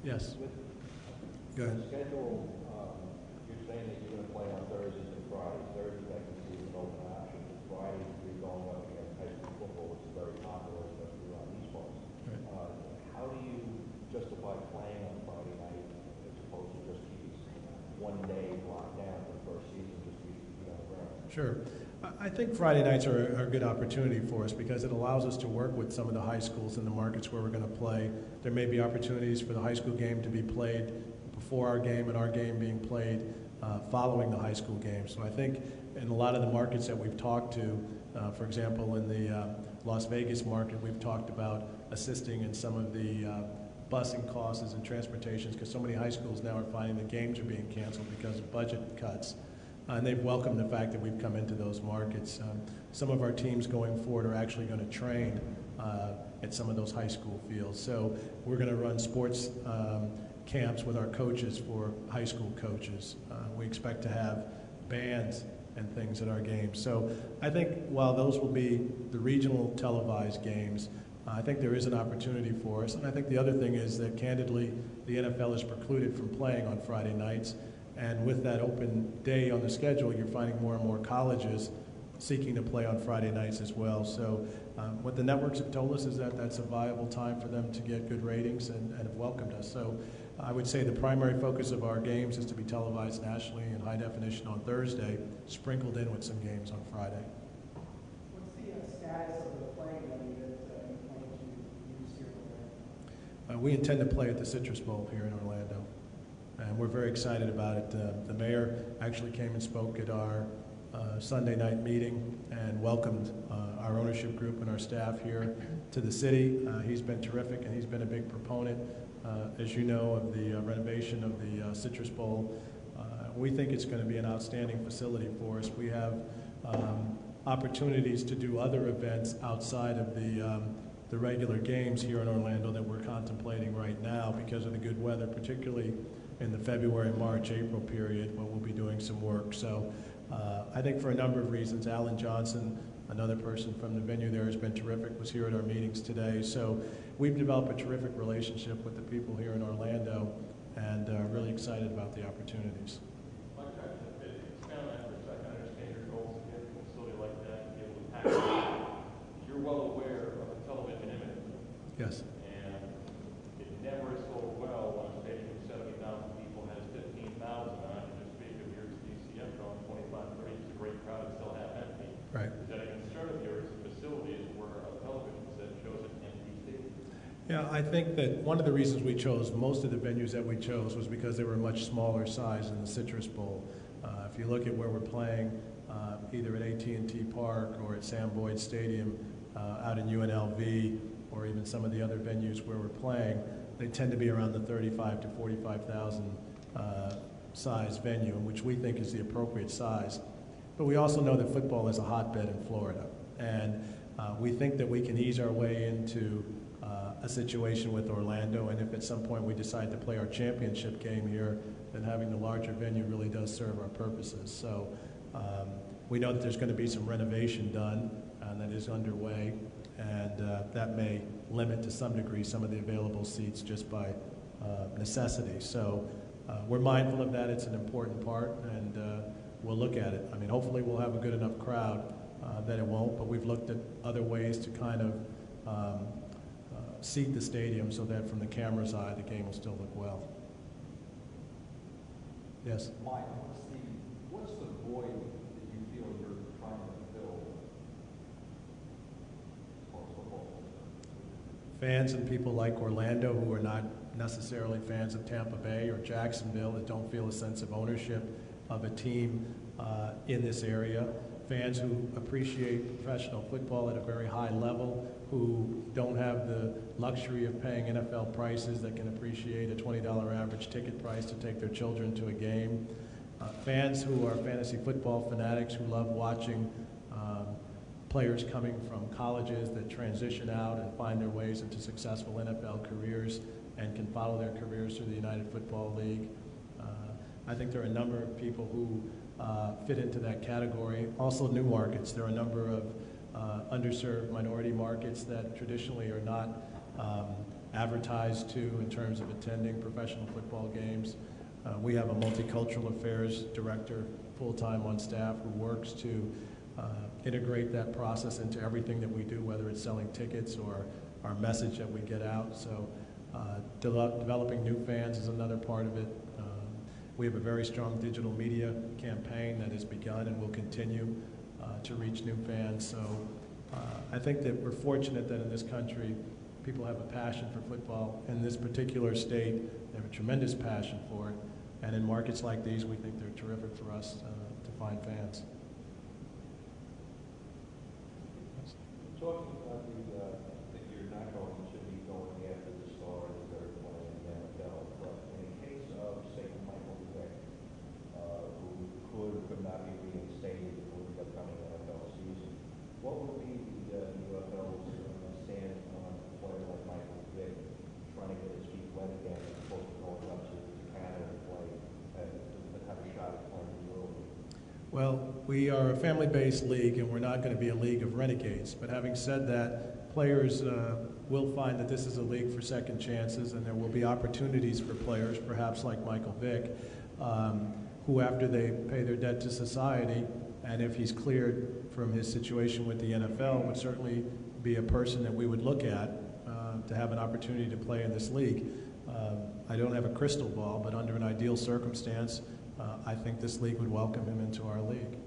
Yes. With Go ahead. the schedule, you're saying that you're going to play on Thursdays and Fridays. Thursdays, I can see is an open option. Fridays, you're going up against high school football, which is very popular, especially around these parts. Right. How do you justify playing on Friday night as opposed to just keeping one day locked down for the first season, just to be on the ground? Sure. I think Friday nights are a good opportunity for us because it allows us to work with some of the high schools in the markets where we're going to play. There may be opportunities for the high school game to be played before our game and our game being played following the high school game. So I think in a lot of the markets that we've talked to, for example, in the Las Vegas market, we've talked about assisting in some of the busing costs and transportations because so many high schools now are finding that games are being canceled because of budget cuts. And they've welcomed the fact that we've come into those markets. Some of our teams going forward are actually going to train at some of those high school fields. So we're going to run sports camps with our coaches for high school coaches. We expect to have bands and things at our games. So I think while those will be the regional televised games, I think there is an opportunity for us. And I think the other thing is that, candidly, the NFL is precluded from playing on Friday nights. And with that open day on the schedule, you're finding more and more colleges seeking to play on Friday nights as well. So what the networks have told us is that that's a viable time for them to get good ratings and have welcomed us. So I would say the primary focus of our games is to be televised nationally in high definition on Thursday, sprinkled in with some games on Friday. What's the status of the playing venue that you plan to use here in Orlando? We intend to play at the Citrus Bowl here in Orlando. And we're very excited about it. The mayor actually came and spoke at our Sunday night meeting and welcomed our ownership group and our staff here to the city. He's been terrific, and he's been a big proponent, as you know, of the renovation of the Citrus Bowl. We think it's going to be an outstanding facility for us. We have opportunities to do other events outside of the regular games here in Orlando that we're contemplating right now because of the good weather, particularly in the February, March, April period when we'll be doing some work. So I think for a number of reasons, Alan Johnson, another person from the venue there, has been terrific, was here at our meetings today. So we've developed a terrific relationship with the people here in Orlando and really excited about the opportunities. Mike, expand on that for a second. I understand your goals to get a facility like that and be able to pack it. You're well aware of the television image. Yes. And it never is sold well when a stadium of 70,000 people has 15,000 on it. Just speak of yours, DCM drawing 25, 30, it's a great crowd, it's still half empty. Right. Is that a concern of yours, facilities where a television set shows an empty stadium? Yeah, I think that one of the reasons we chose most of the venues that we chose was because they were much smaller size than the Citrus Bowl. If you look at where we're playing, either at AT&T Park or at Sam Boyd Stadium out in UNLV, or even some of the other venues where we're playing, they tend to be around the 35 to 45,000 size venue, which we think is the appropriate size. But we also know that football is a hotbed in Florida, and we think that we can ease our way into a situation with Orlando, and if at some point we decide to play our championship game here, then having the larger venue really does serve our purposes. So we know that there's going to be some renovation done that is underway, and that may limit to some degree some of the available seats just by necessity. So we're mindful of that. It's an important part, and we'll look at it. I mean, hopefully we'll have a good enough crowd that it won't, but we've looked at other ways to kind of seat the stadium so that from the camera's eye the game will still look well. Yes? Mike, what's the void that you feel you're trying to fill as far as football? Fans and people like Orlando who are not necessarily fans of Tampa Bay or Jacksonville, that don't feel a sense of ownership of a team in this area. Fans who appreciate professional football at a very high level, who don't have the luxury of paying NFL prices, that can appreciate a $20 average ticket price to take their children to a game. Fans who are fantasy football fanatics who love watching players coming from colleges that transition out and find their ways into successful NFL careers and can follow their careers through the United Football League. I think there are a number of people who fit into that category. Also new markets. There are a number of underserved minority markets that traditionally are not advertised to in terms of attending professional football games. We have a multicultural affairs director full-time on staff who works to integrate that process into everything that we do, whether it's selling tickets or our message that we get out. So developing new fans is another part of it. We have a very strong digital media campaign that has begun and will continue to reach new fans. So I think that we're fortunate that in this country, people have a passion for football. In this particular state, they have a tremendous passion for it. And in markets like these, we think they're terrific for us to find fans. Talking about that you're not going to be going after the stars that are playing in the NFL, but in the case of, say, Michael Vick, who could not be reinstated for the upcoming NFL season, what would be the UFL's stand on a player like Michael Vick trying to get his feet wet again as opposed to going up to Canada and play and have a shot at playing in Europe? Well, we are a family-based league, and we're not going to be a league of renegades. But having said that, players will find that this is a league for second chances, and there will be opportunities for players, perhaps like Michael Vick, who after they pay their debt to society, and if he's cleared from his situation with the NFL, would certainly be a person that we would look at to have an opportunity to play in this league. I don't have a crystal ball, but under an ideal circumstance, I think this league would welcome him into our league.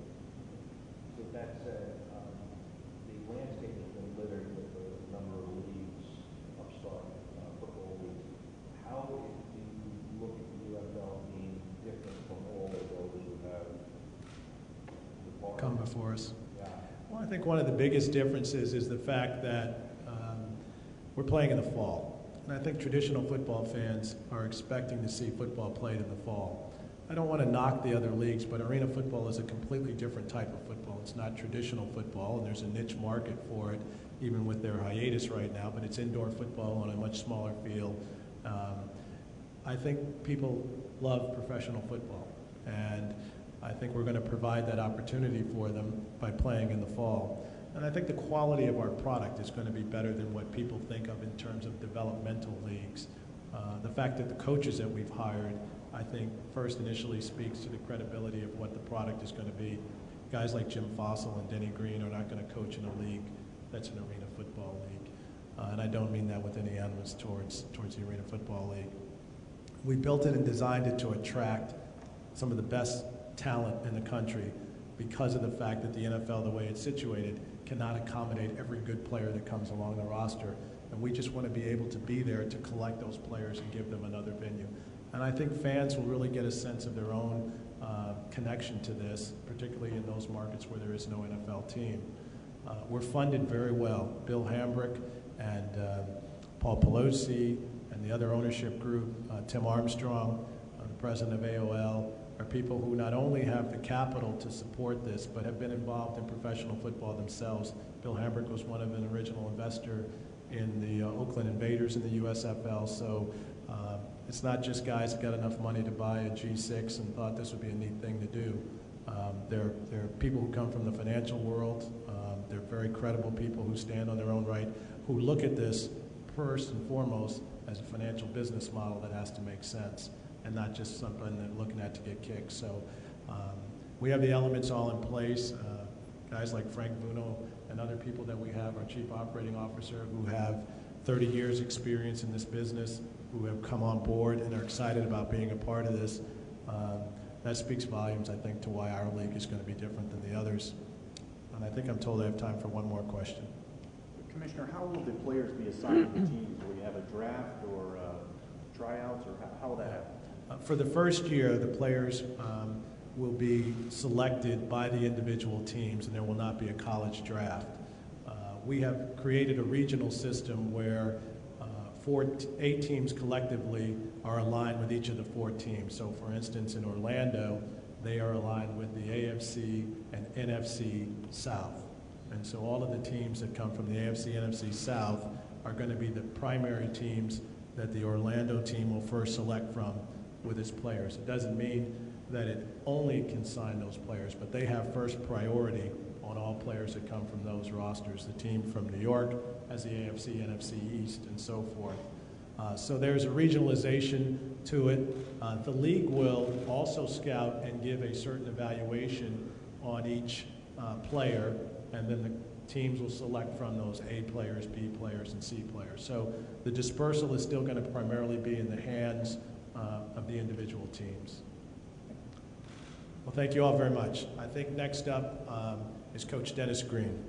With that said, the landscape has been littered with a number of leagues, upstart football leagues. How do you look at the UFL being different from all of those who have departed? Come before us. Yeah. Well, I think one of the biggest differences is the fact that we're playing in the fall. And I think traditional football fans are expecting to see football played in the fall. I don't want to knock the other leagues, but arena football is a completely different type of football. It's not traditional football, and there's a niche market for it, even with their hiatus right now, but it's indoor football on a much smaller field. I think people love professional football, and I think we're going to provide that opportunity for them by playing in the fall. And I think the quality of our product is going to be better than what people think of in terms of developmental leagues. The fact that the coaches that we've hired, I think, first initially speaks to the credibility of what the product is going to be. Guys like Jim Fossil and Denny Green are not going to coach in a league that's an arena football league. And I don't mean that with any animus towards the arena football league. We built it and designed it to attract some of the best talent in the country because of the fact that the NFL, the way it's situated, cannot accommodate every good player that comes along the roster. And we just want to be able to be there to collect those players and give them another venue. And I think fans will really get a sense of their own connection to this, particularly in those markets where there is no NFL team. We're funded very well. Bill Hambrick and Paul Pelosi and the other ownership group, Tim Armstrong, the president of AOL, are people who not only have the capital to support this, but have been involved in professional football themselves. Bill Hambrick was one of an original investor in the Oakland Invaders in the USFL, so it's not just guys that got enough money to buy a G6 and thought this would be a neat thing to do. They're people who come from the financial world. They're very credible people who stand on their own right, who look at this first and foremost as a financial business model that has to make sense and not just something they're looking at to get kicks. So we have the elements all in place. Guys like Frank Vuno and other people that we have, our chief operating officer, who have 30 years experience in this business, who have come on board and are excited about being a part of this. That speaks volumes, I think, to why our league is going to be different than the others. And I think I'm told I have time for one more question. Commissioner, how will the players be assigned to the teams? Will you have a draft or tryouts, or how will that happen? For the first year, the players will be selected by the individual teams, and there will not be a college draft. We have created a regional system where 8 teams collectively are aligned with each of the 4 teams. So, for instance, in Orlando, they are aligned with the AFC and NFC South. And so all of the teams that come from the AFC, NFC South are going to be the primary teams that the Orlando team will first select from with its players. It doesn't mean that it only can sign those players, but they have first priority on all players that come from those rosters. The team from New York has the AFC, NFC East, and so forth. So there's a regionalization to it. The league will also scout and give a certain evaluation on each player, and then the teams will select from those A players, B players, and C players. So the dispersal is still going to primarily be in the hands of the individual teams. Well, thank you all very much. I think next up is Coach Dennis Green.